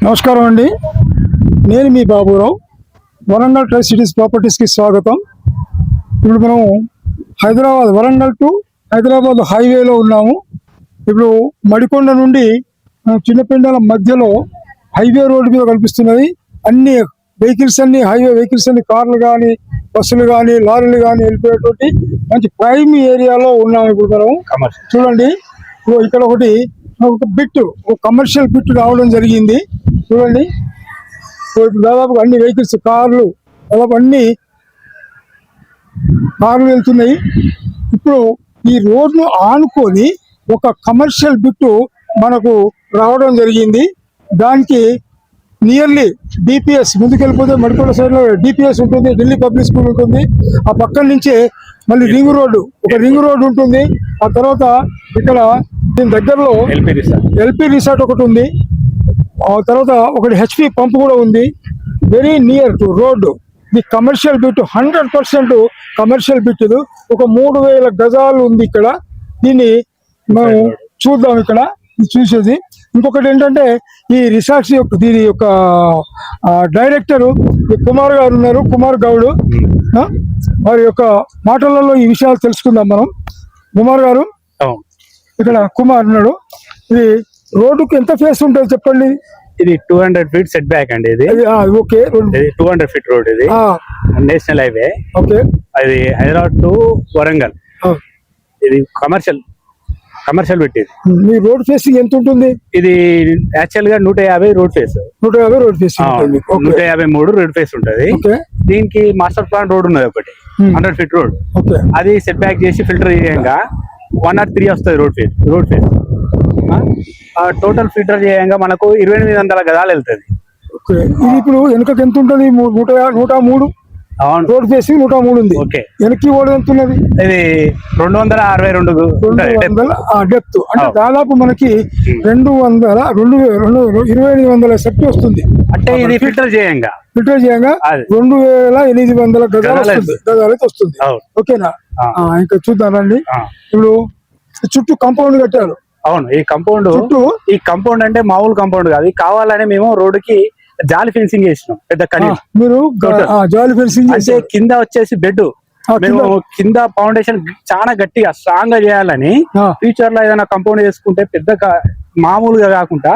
నమస్కారం అండి, నేను మీ బాబురావు. వరంగల్ ట్రై సిటీస్ ప్రాపర్టీస్కి స్వాగతం. ఇప్పుడు మనం వరంగల్ టు హైదరాబాద్ హైవేలో ఉన్నాము. ఇప్పుడు మడికొండ నుండి చిన్నపెండాల మధ్యలో హైవే రోడ్డు మీద కనిపిస్తున్నది. అన్ని వెహికల్స్ హైవే వెహికల్స్ కార్లు కానీ, బస్సులు కానీ, లారీలు కానీ వెళ్ళిపోయేటువంటి మంచి ప్రైమ్ ఏరియాలో ఉన్నాము. ఇప్పుడు మనం చూడండి, ఇక్కడ ఒక కమర్షియల్ బిట్ రావడం జరిగింది. చూడండి, దాదాపు అన్ని వెహికల్స్, కార్లు వెళ్తున్నాయి. ఇప్పుడు ఈ రోడ్ను ఆనుకొని ఒక కమర్షియల్ బిట్ మనకు రావడం జరిగింది. దానికి నియర్లీ డిపిఎస్ ముందుకెళ్ళిపోతే మడికొండ సైడ్ లో డిపిఎస్ ఉంటుంది, ఢిల్లీ పబ్లిక్ స్కూల్ ఉంటుంది. ఆ పక్కన నుంచే మళ్ళీ రింగ్ రోడ్డు ఉంటుంది. ఆ తర్వాత ఇక్కడ దీని దగ్గరలో ఎల్పి రిసార్ట్ ఒకటి ఉంది. ఆ తర్వాత ఒకటి హెచ్పి పంప్ కూడా ఉంది. Very near to road. The commercial bit 100% commercial bit. ఇది ఒక 3000 గజాలు ఉంది ఇక్కడ. దీన్ని మనం చూద్దాం. ఇక్కడ చూసేది ఇంకొకటి ఏంటంటే, ఈ రిసార్ట్స్ దీని యొక్క డైరెక్టర్ కుమార్ గారు ఉన్నారు, కుమార్ గౌడ్. వారి యొక్క మాటలలో ఈ విషయాలు తెలుసుకుందాం మనం. కుమార్ గారు, ఇక్కడ కుమార్ ఉన్నాడు. ఇది రోడ్డుకి ఎంత ఫేస్ ఉంటుంది చెప్పండి? ఇది 200 feet సెట్ బ్యాక్ అండి. ఇది ఓకే, 200 feet రోడ్. ఇది నేషనల్ హైవే. ఓకే, అది హైదరాబాద్ టు వరంగల్. ఇది కమర్షియల్ బిట్. ఇది మీ రోడ్ ఫేసింగ్ ఎంత ఉంటుంది? ఇది యాక్చువల్ గా 150 road face. 150 road face, 153 road face ఉంటది. దీనికి మాస్టర్ ప్లాన్ రోడ్ ఉన్నది ఒకటి, 100 feet రోడ్. అది సెట్ బ్యాక్ చేసి ఫిల్టర్ చేయంగా 103 వస్తుంది రోడ్ ఫేస్. టోటల్ ఫిల్టర్ చేయంగా మనకు 2800 గదాలు వెళ్తుంది. ఇది ఇప్పుడు వెనుకకి ఎంత ఉంటుంది? 103 రోడ్ ఫేసింగ్ 103 ఉంది. వెనక్కి ఓడి ఎంత ఉన్నది? ఇది 262 డెప్త్. అంటే దాదాపు మనకి 2800 సెట్ వస్తుంది. అంటే ఇది ఫిల్టర్ చేయంగా 2800 గజాలు వస్తుంది. ఓకేనా? ఇంకా చూద్దామండి. ఇప్పుడు చుట్టూ కాంపౌండ్ కట్టారు. అవును, ఈ కాంపౌండ్ అంటే మామూలు కాంపౌండ్ కాదు. కావాలని మేము రోడ్డుకి జాలి ఫెన్సింగ్ చేసినాం. పెద్ద మీరు జాలి ఫెన్సింగ్ అంటే కింద వచ్చేసి బెడ్ మేము కింద ఫౌండేషన్ చాలా గట్టిగా స్ట్రాంగ్ గా చేయాలని, ఫ్యూచర్ లో ఏదైనా కాంపౌండ్ చేసుకుంటే పెద్ద మామూలుగా కాకుండా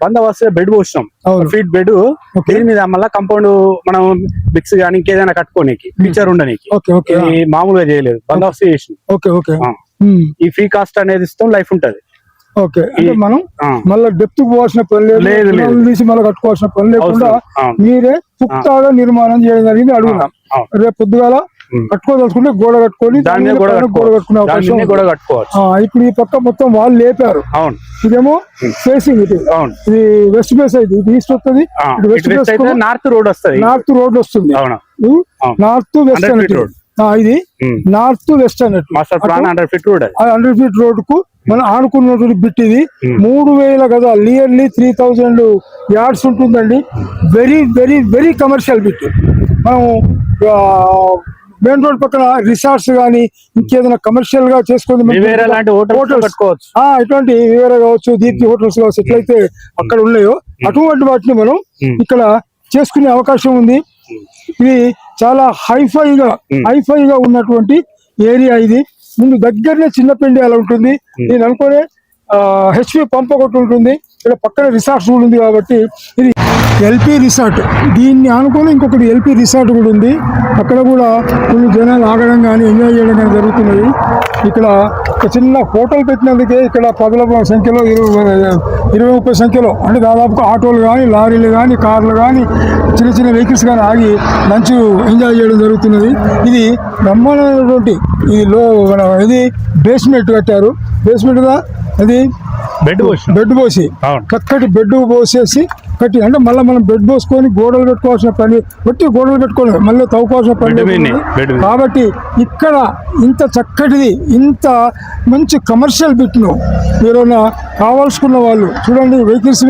బందోబస్తు బెడ్ పోసినాం. Feet bed. దీని మీద మళ్ళీ కాంపౌండ్ మనం బిక్స్ కానీ ఇంకేదైనా కట్టుకోనికి ఫ్యూచర్ ఉండడానికి మామూలుగా చేయలేదు, బందోబస్తు చేసినాం. ఈ ఫ్రీ కాస్ట్ అనేది ఇస్తాం, లైఫ్ ఉంటది. ఓకే, అంటే మనం మళ్ళీ డెప్త్ పోవాల్సిన పని లేదు, తీసి మళ్ళీ కట్టుకోవాల్సిన పని లేకుండా మీరే పుక్తాగా నిర్మాణం చేయడం జరిగింది. అడుగుతాం, రేపు పొద్దుగాల కట్టుకోదలుచుకుంటే గోడ కట్టుకొని గోడ కట్టుకునే అవకాశం. ఇప్పుడు ఈ పక్క మొత్తం వాళ్ళు లేపారు. ఇదేమో ఫేసింగ్, ఇది వెస్ట్ ఫేస్ అయితే ఇది ఈస్ట్ వస్తుంది, వెస్ట్ ఫేస్ నార్త్ రోడ్ వస్తుంది. నార్త్ వెస్ట్ అన్నట్టు. ఇది నార్త్ వెస్ట్ అన్నట్టు. 100 feet రోడ్ కు మనం ఆనుకున్నటువంటి బిట్. ఇది 3000 గజాలు, నియర్లీ 3000 yards ఉంటుందండి. Very very very commercial bit. మనం మెయిన్ రోడ్ పక్కన రిసార్ట్స్ గానీ ఇంకేదైనా కమర్షియల్ గా చేసుకుని ఇటువంటి వివేరా కావచ్చు, దీప్తి హోటల్స్ కావచ్చు, ఎట్లయితే అక్కడ ఉన్నాయో అటువంటి వాటిని మనం ఇక్కడ చేసుకునే అవకాశం ఉంది. ఇది చాలా హైఫైగా ఉన్నటువంటి ఏరియా. ఇది ముందు దగ్గరనే చిన్నపెండాల ఉంటుంది. నేను అనుకునే హెచ్పి పంప్ ఒకటి ఉంటుంది. ఇక్కడ పక్కన రిసార్ట్స్ కూడా ఉంది. కాబట్టి ఇది ఎల్పి రిసార్ట్. దీన్ని అనుకుని ఇంకొకటి ఎల్పి రిసార్ట్ కూడా ఉంది. అక్కడ కూడా కొన్ని జనాలు ఆగడం కానీ ఎంజాయ్ చేయడం కానీ జరుగుతున్నది. ఇక్కడ ఒక చిన్న హోటల్ పెట్టినందుకే ఇక్కడ 10,000 సంఖ్యలో 20-30 సంఖ్యలో అంటే దాదాపుగా ఆటోలు కానీ, లారీలు కానీ, కార్లు కానీ, చిన్న వెహికల్స్ కానీ ఆగి లంచ్ ఎంజాయ్ చేయడం జరుగుతున్నది. ఇది బ్రహ్మాండమైనటువంటి ఇది బేస్మెంట్ కట్టారు. బేస్మెంట్గా అది బెడ్ పోసి చక్కటి బెడ్ పోసేసి కట్టి, అంటే మళ్ళీ మనం బెడ్ పోసుకొని గోడలు పెట్టుకోవాల్సిన పని, గోడలు పెట్టుకోవాలి, మళ్ళీ తవ్వుకోవాల్సిన పని. కాబట్టి ఇక్కడ ఇంత చక్కటిది, ఇంత మంచి కమర్షియల్ బిట్ను మీరు కావాల్సుకున్న వాళ్ళు చూడండి. వెహికల్స్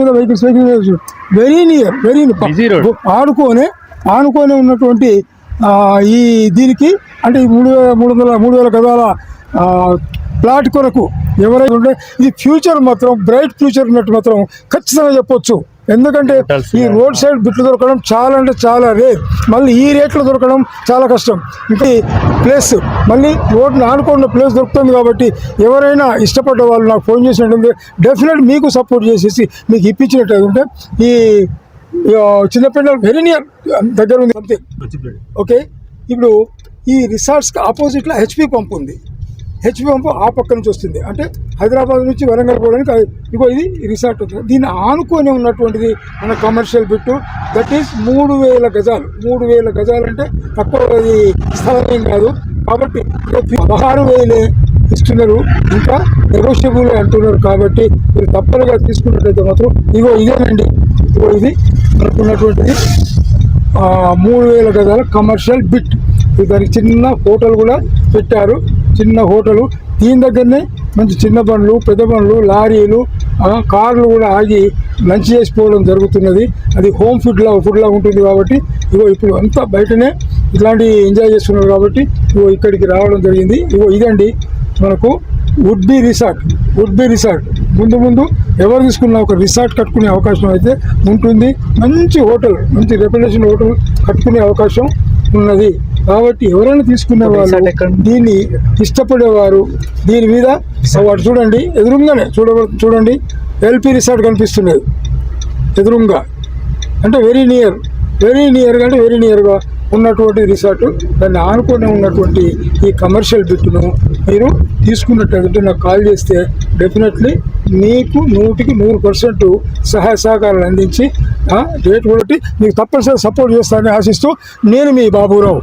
వెరీ నియర్ ఆనుకొని ఉన్నటువంటి ఈ దీనికి అంటే 3,000 గజాల ప్లాట్ కొరకు ఎవరైతే ఉంటే ఇది ఫ్యూచర్ మాత్రం బ్రైట్ ఫ్యూచర్ ఉన్నట్టు మాత్రం ఖచ్చితంగా చెప్పొచ్చు. ఎందుకంటే ఈ రోడ్ సైడ్ బిట్లు దొరకడం చాలా అంటే చాలా రేర్, మళ్ళీ ఈ రేట్లో దొరకడం చాలా కష్టం. ఇంకా ఈ ప్లేస్ మళ్ళీ రోడ్ని ఆనుకున్న ప్లేస్ దొరుకుతుంది కాబట్టి ఎవరైనా ఇష్టపడ్డ వాళ్ళు నాకు ఫోన్ చేసినట్టు డెఫినెట్ మీకు సపోర్ట్ చేసేసి మీకు ఇప్పించినట్టు ఉంటే ఈ చిన్నపిల్లలు వెరీ నియర్ దగ్గర ఉంది అంతే. ఓకే, ఇప్పుడు ఈ రిసార్ట్స్కి ఆపోజిట్లో హెచ్పి పంప్ ఉంది. హెచ్పి పంప్ ఆ పక్క నుంచి వస్తుంది, అంటే హైదరాబాద్ నుంచి వరంగల్ పోవడానికి ఇగో ఇది రిసార్ట్ అవుతుంది. దీన్ని ఆనుకొని ఉన్నటువంటిది మన కమర్షియల్ బిట్టు. దట్ ఈస్ 3000 గజాలు. 3000 గజాలు అంటే తక్కువ అది స్థలం ఏం కాదు. కాబట్టి 16,000 ఇస్తున్నారు, ఇంకా నెగోషియబుల్ అంటున్నారు. కాబట్టి మీరు తప్పనిగా తీసుకున్నట్లయితే మాత్రం ఇగో ఇదేనండి, ఇగో ఇది మనకున్నటువంటిది 3000 గజాల కమర్షియల్ బిట్. దానికి చిన్న హోటల్ కూడా పెట్టారు, చిన్న హోటలు. దీని దగ్గరనే మంచి చిన్న బండ్లు, పెద్ద బండ్లు, లారీలు, కార్లు కూడా ఆగి లంచ్ చేసిపోవడం జరుగుతున్నది. అది హోమ్ ఫుడ్లా ఉంటుంది. కాబట్టి ఇగో ఇప్పుడు అంతా బయటనే ఇట్లాంటివి ఎంజాయ్ చేస్తున్నారు. కాబట్టి ఇగో ఇక్కడికి రావడం జరిగింది. ఇగో ఇదండి మనకు వుడ్ బి రిసార్ట్. ముందు ఎవరు తీసుకున్న ఒక రిసార్ట్ కట్టుకునే అవకాశం అయితే ఉంటుంది. మంచి హోటల్, మంచి రెప్యుటేషన్ హోటల్ కట్టుకునే అవకాశం ఉన్నది. కాబట్టి ఎవరైనా తీసుకునే వాళ్ళు, దీన్ని ఇష్టపడేవారు, దీని మీద వాడు చూడండి ఎదురుగానే చూడండి ఎల్పి రిసార్ట్ కనిపిస్తున్నది ఎదురుగా, అంటే వెరీ నియర్గా ఉన్నటువంటి రిసార్ట్. దాన్ని ఆనుకొని ఉన్నటువంటి ఈ కమర్షియల్ బిట్టును మీరు తీసుకున్నట్టయితే నాకు కాల్ చేస్తే డెఫినెట్లీ మీకు 100% సహాయ సహకారాలు అందించి రేట్ కూడా మీకు తప్పనిసరిగా సపోర్ట్ చేస్తానని ఆశిస్తూ నేను మీ బాబురావు.